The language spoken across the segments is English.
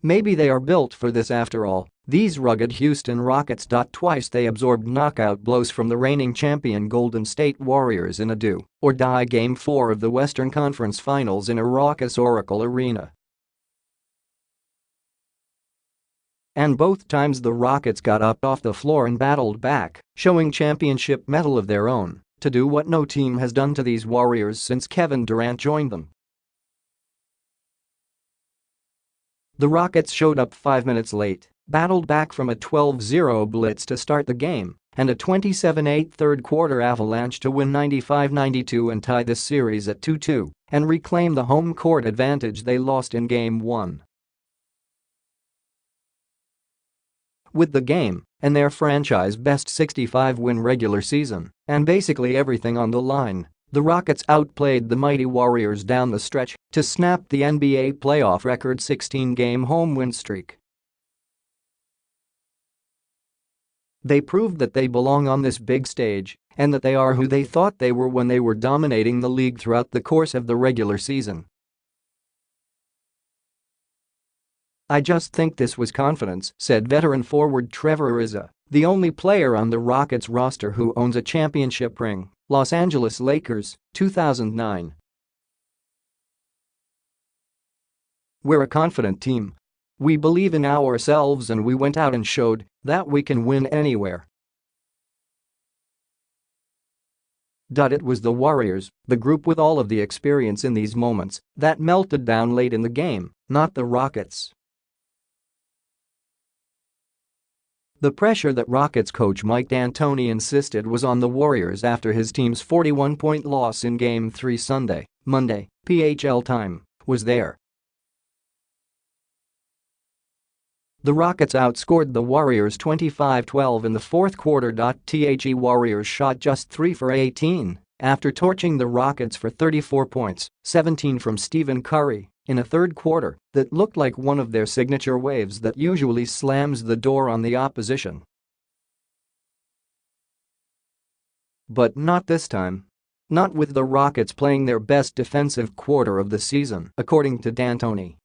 Maybe they are built for this after all, these rugged Houston Rockets. Twice they absorbed knockout blows from the reigning champion Golden State Warriors in a do-or-die Game 4 of the Western Conference Finals in a raucous Oracle Arena. And both times the Rockets got up off the floor and battled back, showing championship mettle of their own, to do what no team has done to these Warriors since Kevin Durant joined them. The Rockets showed up 5 minutes late, battled back from a 12-0 blitz to start the game, and a 27-8 third-quarter avalanche to win 95-92 and tie this series at 2-2 and reclaim the home court advantage they lost in Game 1. With the game and their franchise-best 65-win regular season and basically everything on the line, the Rockets outplayed the mighty Warriors down the stretch to snap the NBA playoff record 16-game home win streak. They proved that they belong on this big stage and that they are who they thought they were when they were dominating the league throughout the course of the regular season. "I just think this was confidence," said veteran forward Trevor Ariza, the only player on the Rockets roster who owns a championship ring. Los Angeles Lakers, 2009. "We're a confident team. We believe in ourselves and we went out and showed that we can win anywhere." It was the Warriors, the group with all of the experience in these moments, that melted down late in the game, not the Rockets. The pressure that Rockets coach Mike D'Antoni insisted was on the Warriors after his team's 41-point loss in Game 3 Monday, PHL time, was there. The Rockets outscored the Warriors 25-12 in the fourth quarter. The Warriors shot just 3 for 18 after torching the Rockets for 34 points, 17 from Stephen Curry, in a third quarter that looked like one of their signature waves that usually slams the door on the opposition. But not this time. Not with the Rockets playing their best defensive quarter of the season, according to D'Antoni.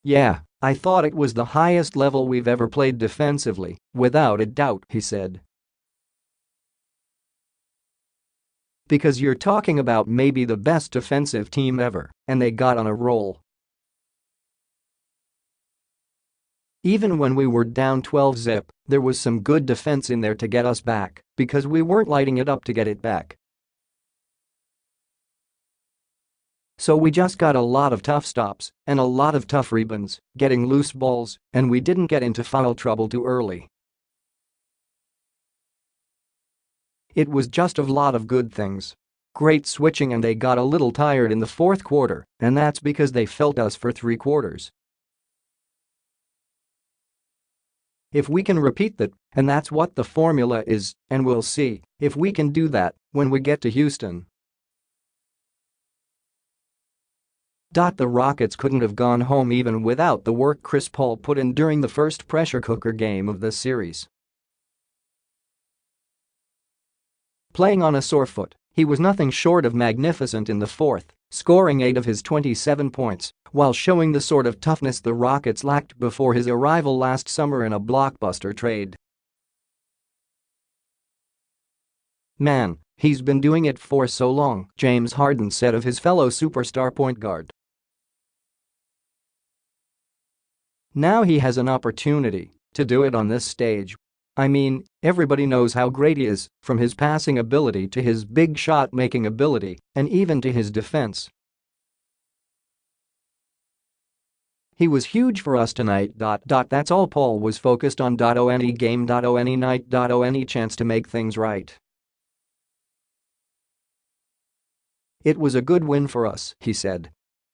"Yeah, I thought it was the highest level we've ever played defensively, without a doubt," he said. "Because you're talking about maybe the best defensive team ever, and they got on a roll. Even when we were down 12-zip, there was some good defense in there to get us back because we weren't lighting it up to get it back. So we just got a lot of tough stops and a lot of tough rebounds, getting loose balls, and we didn't get into foul trouble too early. It was just a lot of good things. Great switching, and they got a little tired in the fourth quarter, and that's because they felt us for 3 quarters. If we can repeat that, and that's what the formula is, and we'll see if we can do that when we get to Houston." The Rockets couldn't have gone home even without the work Chris Paul put in during the first pressure cooker game of the series. Playing on a sore foot, he was nothing short of magnificent in the fourth, scoring 8 of his 27 points while showing the sort of toughness the Rockets lacked before his arrival last summer in a blockbuster trade. "Man, he's been doing it for so long," James Harden said of his fellow superstar point guard. "Now he has an opportunity to do it on this stage. I mean, everybody knows how great he is, from his passing ability to his big shot-making ability and even to his defense. He was huge for us tonight. That's all Paul was focused on. Any game, any night, any chance to make things right. It was a good win for us," he said.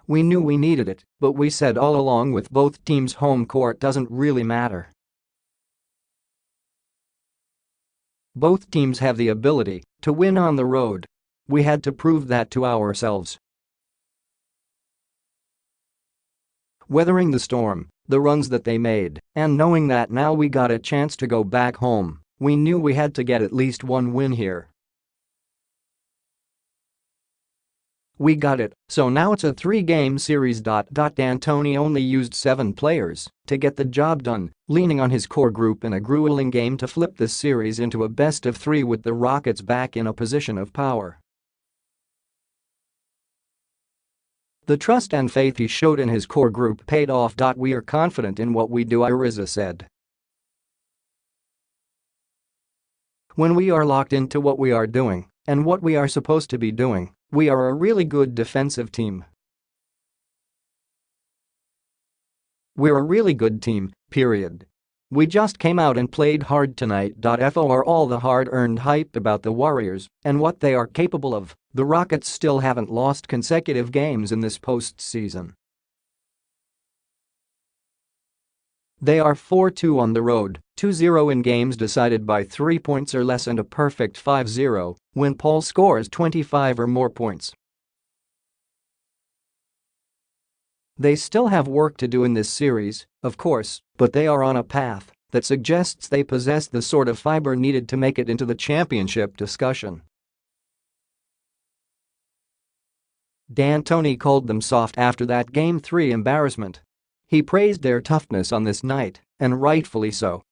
"We knew we needed it, but we said all along with both teams home court doesn't really matter. Both teams have the ability to win on the road. We had to prove that to ourselves." Weathering the storm, the runs that they made, and knowing that now we got a chance to go back home, we knew we had to get at least one win here. We got it, so now it's a 3-game series. D'Antoni only used 7 players to get the job done, leaning on his core group in a grueling game to flip this series into a best-of-3 with the Rockets back in a position of power. The trust and faith he showed in his core group paid off. We are confident in what we do, Ariza said. When we are locked into what we are doing and what we are supposed to be doing, we are a really good defensive team. We're a really good team, period. We just came out and played hard tonight. For all the hard-earned hype about the Warriors and what they are capable of, the Rockets still haven't lost consecutive games in this postseason. They are 4-2 on the road, 2-0 in games decided by 3 points or less, and a perfect 5-0 when Paul scores 25 or more points. They still have work to do in this series, of course, but they are on a path that suggests they possess the sort of fiber needed to make it into the championship discussion. D'Antoni called them soft after that Game 3 embarrassment. He praised their toughness on this night, and rightfully so.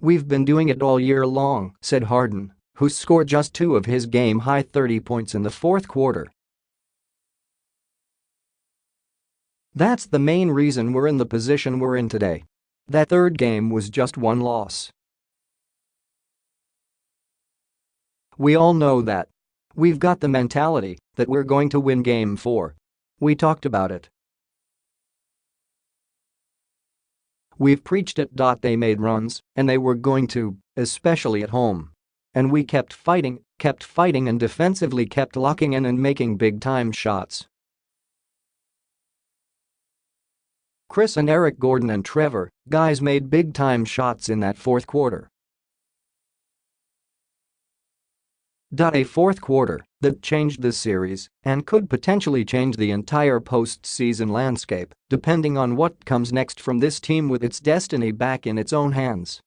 "We've been doing it all year long," said Harden, who scored just 2 of his game-high 30 points in the fourth quarter. "That's the main reason we're in the position we're in today. That third game was just one loss. We all know that. We've got the mentality that we're going to win Game 4. We talked about it. We've preached it. They made runs, and they were going to, especially at home. And we kept fighting, and defensively kept locking in and making big-time shots. Chris and Eric Gordon and Trevor, guys, made big-time shots in that fourth quarter. A fourth quarter that changed this series and could potentially change the entire postseason landscape, depending on what comes next from this team with its destiny back in its own hands."